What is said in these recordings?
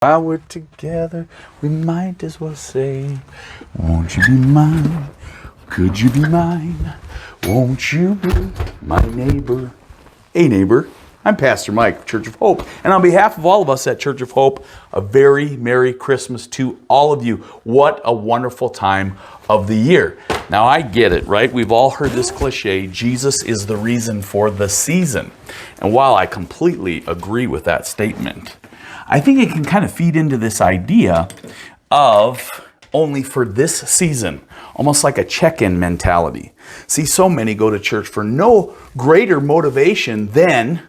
While we're together, we might as well say, won't you be mine? Could you be mine? Won't you be my neighbor? Hey neighbor, I'm Pastor Mike, Church of Hope. And on behalf of all of us at Church of Hope, a very Merry Christmas to all of you. What a wonderful time of the year. Now I get it, right? We've all heard this cliche, Jesus is the reason for the season. And while I completely agree with that statement, I think it can kind of feed into this idea of only for this season, almost like a check-in mentality. See, so many go to church for no greater motivation than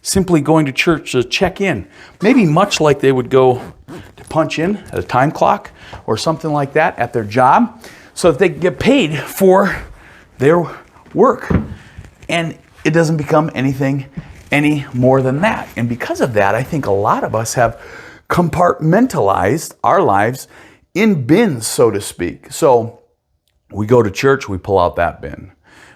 simply going to church to check in. Maybe much like they would go to punch in at a time clock or something like that at their job so that they can get paid for their work. And it doesn't become anything any more than that. And because of that, I think a lot of us have compartmentalized our lives in bins, so to speak. So we go to church, we pull out that bin.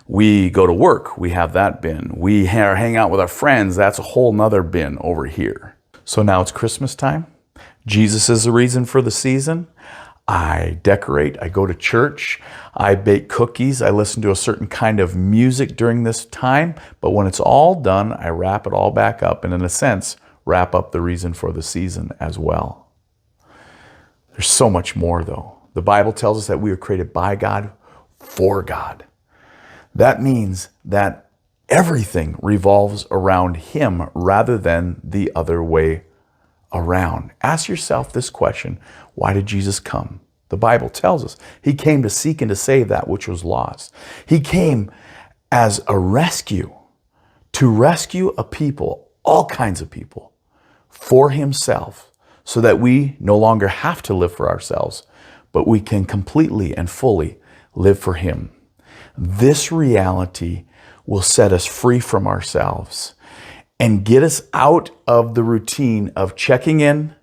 We go to work, we have that bin. We hang out with our friends, that's a whole nother bin over here. So now it's Christmas time. Jesus is the reason for the season. I decorate, I go to church, I bake cookies, I listen to a certain kind of music during this time, but when it's all done, I wrap it all back up and in a sense, wrap up the reason for the season as well. There's so much more though. The Bible tells us that we were created by God, for God. That means that everything revolves around Him rather than the other way around. Ask yourself this question, why did Jesus come? The Bible tells us He came to seek and to save that which was lost. He came as a rescue, to rescue a people, all kinds of people, for Himself, so that we no longer have to live for ourselves, but we can completely and fully live for Him. This reality will set us free from ourselves and get us out of the routine of checking in,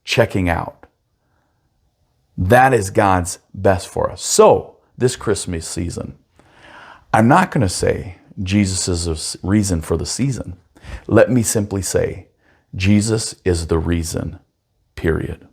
checking out. That is God's best for us. So, this Christmas season, I'm not going to say Jesus is the reason for the season. Let me simply say, Jesus is the reason, period.